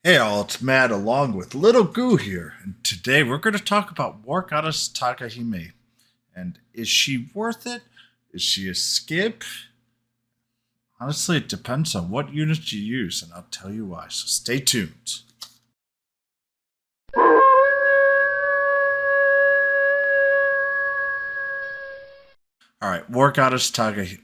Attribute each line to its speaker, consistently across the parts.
Speaker 1: Hey all, it's Matt along with Little Goo here, and today we're going to talk about War Goddess Tagahime. And is she worth it? Is she a skip? Honestly, it depends on what unit you use, and I'll tell you why, so stay tuned. Alright, War Goddess Tagahime.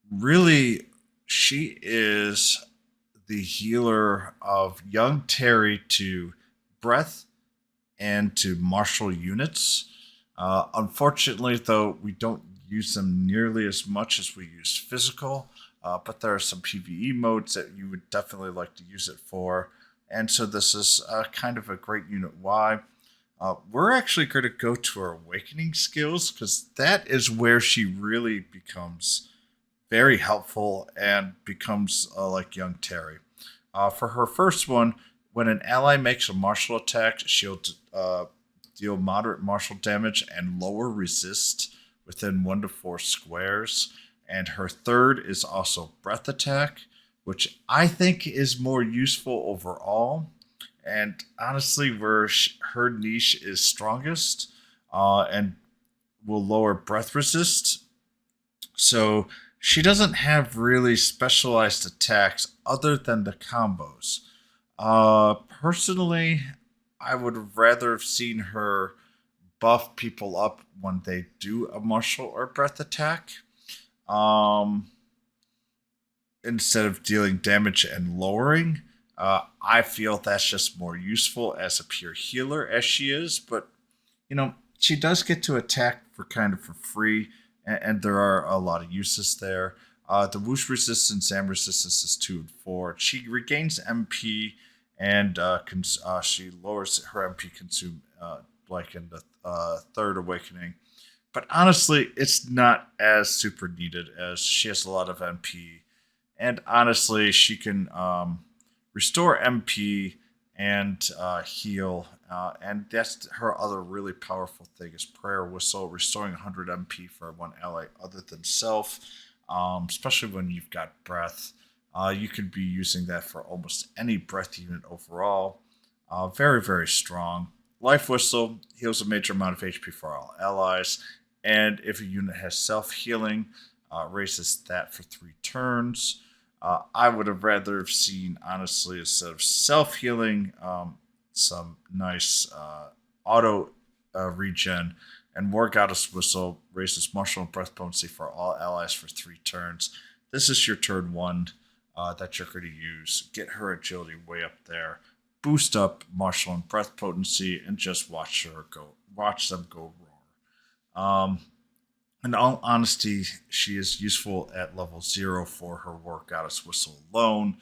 Speaker 1: Really, she is the healer of young Terry to breath and to martial units. Unfortunately, though, we don't use them nearly as much as we use physical, but there are some PvE modes that you would definitely like to use it for. And so this is kind of a great unit. Why? We're actually going to go to her awakening skills because that is where she really becomes very helpful and becomes like young Terry. For her first one, when an ally makes a martial attack, she'll deal moderate martial damage and lower resist within 1 to 4 squares. And her third is also breath attack, which I think is more useful overall. And honestly, where her niche is strongest and will lower breath resist. So she doesn't have really specialized attacks other than the combos. Personally, I would have rather have seen her buff people up when they do a martial or breath attack, um, instead of dealing damage and lowering. I feel that's just more useful as a pure healer as she is, but she does get to attack for kind of for free, and there are a lot of uses there. The whoosh resistance and resistance is 2 and 4. She regains MP, and she lowers her MP consume like in the third awakening. But honestly, it's not as super needed as she has a lot of MP, and honestly, she can restore MP and heal. And that's her other really powerful thing is Prayer Whistle, restoring 100 MP for one ally other than self, especially when you've got breath. You could be using that for almost any breath unit overall. Very, very strong. Life Whistle heals a major amount of HP for all allies, and if a unit has self healing, raises that for 3 turns. I would have rather have seen, honestly, instead of self healing, some nice auto regen. And War Goddess Whistle raises martial and breath potency for all allies for 3 turns. This is your turn one that you're going to use. Get her agility way up there. Boost up martial and breath potency, and just watch her go. Watch them go roar. In all honesty, she is useful at level 0 for her War Goddess Whistle alone,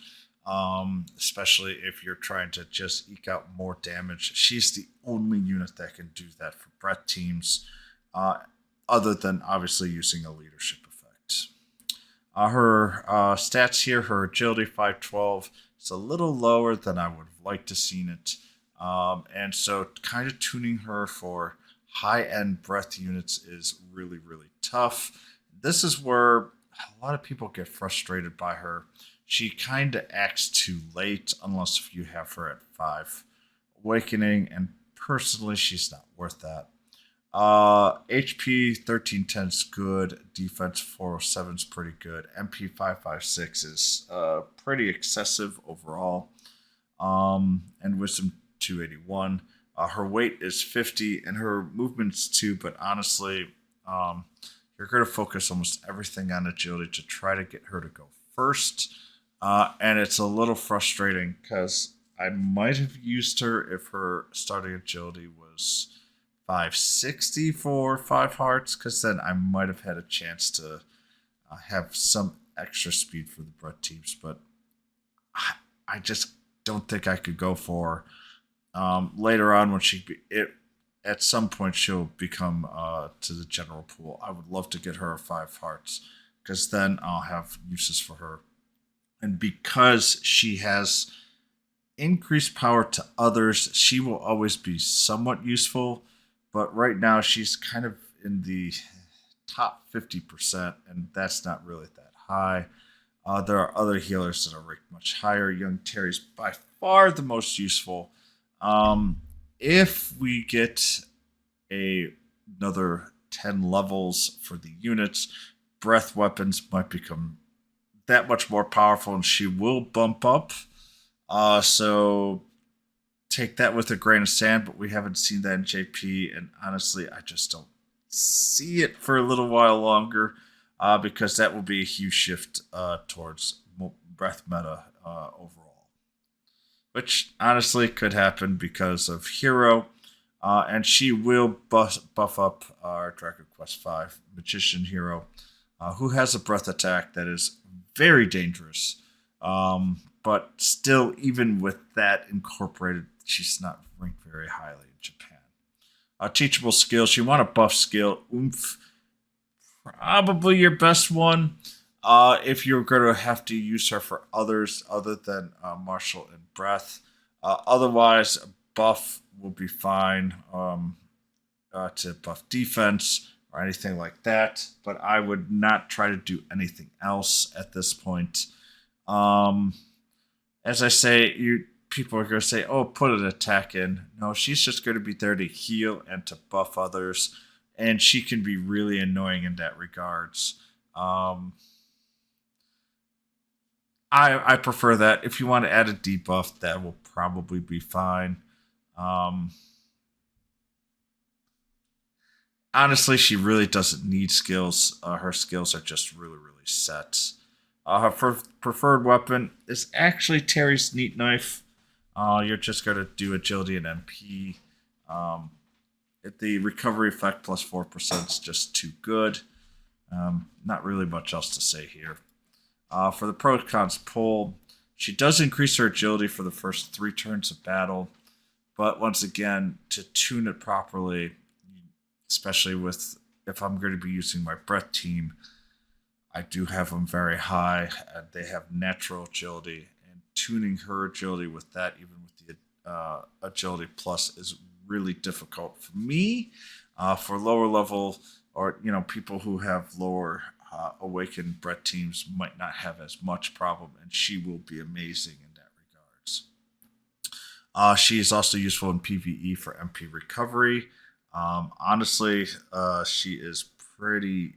Speaker 1: especially if you're trying to just eke out more damage. She's the only unit that can do that for breath teams, uh, other than obviously using a leadership effect. Her stats here, her agility 512 is a little lower than I would have liked to seen it. And so kind of tuning her for high end breath units is really, really tough. This is where a lot of people get frustrated by her. She kind of acts too late unless if you have her at 5 awakening, and personally, she's not worth that. HP 1310 is good. Defense 407 is pretty good. MP 556 is pretty excessive overall. And Wisdom 281. Her weight is 50 and her movement's 2, but honestly, you're going to focus almost everything on agility to try to get her to go first. And it's a little frustrating because I might have used her if her starting agility was 560 for 5 hearts, because then I might have had a chance to have some extra speed for the Brett teams. But I just don't think I could go for later on when at some point she'll become to the general pool. I would love to get her 5 hearts because then I'll have uses for her, and because she has increased power to others, she will always be somewhat useful. But right now she's kind of in the top 50%, and that's not really that high. There are other healers that are ranked much higher. Young Terry's by far the most useful. Um, if we get another 10 levels for the units, breath weapons might become that much more powerful, and she will bump up. So take that with a grain of sand, but we haven't seen that in JP, and honestly, I just don't see it for a little while longer, because that will be a huge shift towards breath meta overall, which honestly could happen because of Hero, and she will buff up our Dragon Quest V Magician Hero, who has a breath attack that is very dangerous. But still, even with that incorporated, she's not ranked very highly in Japan. Teachable skills. You want a buff skill. Oomph. Probably your best one. If you're going to have to use her for others other than martial and breath. Otherwise, buff will be fine to buff defense or anything like that. But I would not try to do anything else at this point. Um, as I say, you people are going to say, "Oh, put an attack in." No, she's just going to be there to heal and to buff others, and she can be really annoying in that regards. Um, I prefer that. If you want to add a debuff, that will probably be fine. Um, Honestly, she really doesn't need skills. Her skills are just really, really set. Her preferred weapon is actually Terry's Neat Knife. You're just going to do agility and MP. Um, the recovery effect plus 4% is just too good. Not really much else to say here. For the pro cons pull, she does increase her agility for the first 3 turns of battle, but once again, to tune it properly, especially with if I'm going to be using my breath team, I do have them very high. They have natural agility, and tuning her agility with that, even with the agility plus, is really difficult for me. For lower level, or people who have lower awakened breath teams might not have as much problem, and she will be amazing in that regards. She is also useful in PvE for MP recovery. Honestly, she is pretty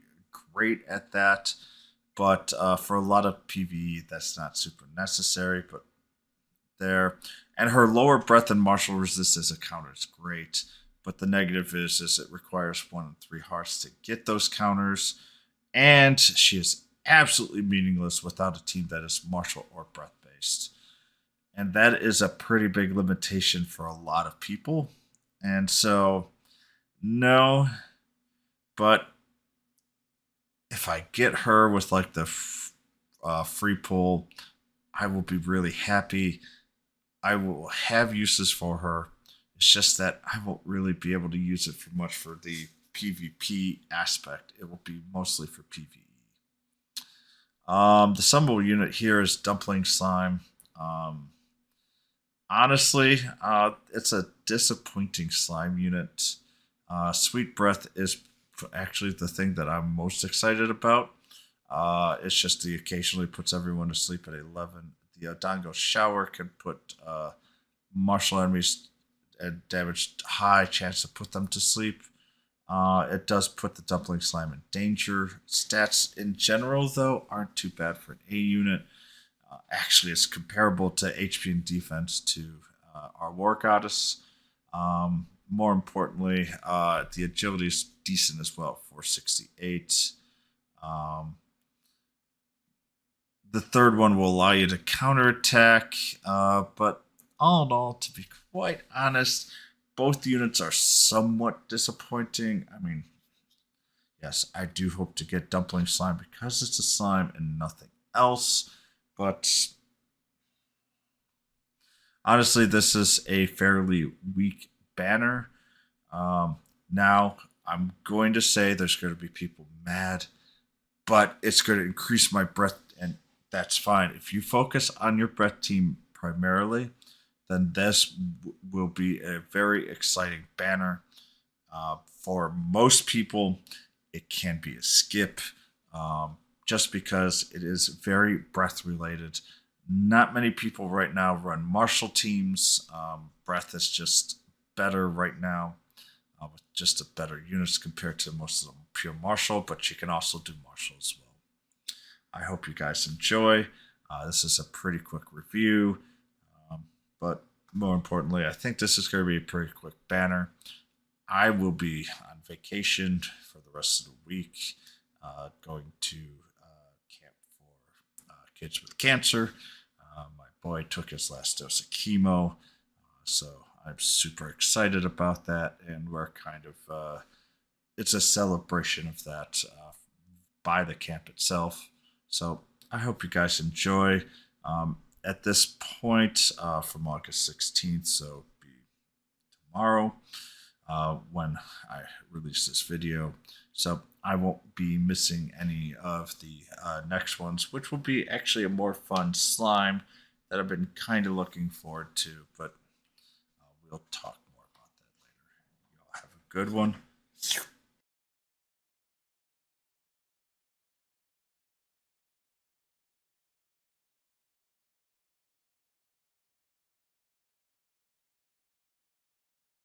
Speaker 1: great at that, but for a lot of PvE, that's not super necessary. But there, and her lower breath and martial resistance encounter is great. But the negative is it requires 1 and 3 hearts to get those counters, and she is absolutely meaningless without a team that is martial or breath based. And that is a pretty big limitation for a lot of people. And so, no, but if I get her with like the free pull, I will be really happy. I will have uses for her. It's just that I won't really be able to use it for much for the PvP aspect. It will be mostly for PvE. The summonable unit here is Dumpling Slime. Um, Honestly, it's a disappointing slime unit. Sweet Breath is actually the thing that I'm most excited about. It's just the occasionally puts everyone to sleep at 11. The Odango Shower can put martial enemies at damage high chance to put them to sleep. It does put the Dumpling Slime in danger. Stats in general, though, aren't too bad for an A unit. Actually, it's comparable to HP and defense to our War Goddess. More importantly, the agility is decent as well, 468. Um, the third one will allow you to counterattack, but all in all, to be quite honest, both units are somewhat disappointing. I mean, yes, I do hope to get Dumpling Slime because it's a slime and nothing else, but honestly, this is a fairly weak banner. Now, I'm going to say there's going to be people mad, but it's going to increase my breath, and that's fine. If you focus on your breath team primarily, then this will be a very exciting banner. For most people, it can be a skip. just because it is very breath related. Not many people right now run martial teams. Breath is just better right now with just a better units compared to most of them pure martial, but you can also do martial as well. I hope you guys enjoy. This is a pretty quick review, but more importantly, I think this is going to be a pretty quick banner. I will be on vacation for the rest of the week, going to camp for kids with cancer. My boy took his last dose of chemo, so I'm super excited about that, and we're kind of it's a celebration of that by the camp itself. So I hope you guys enjoy. At this point, from August 16th, so be tomorrow when I release this video. So I won't be missing any of the next ones, which will be actually a more fun slime that I've been kind of looking forward to. But we'll talk more about that later. You all have a good one.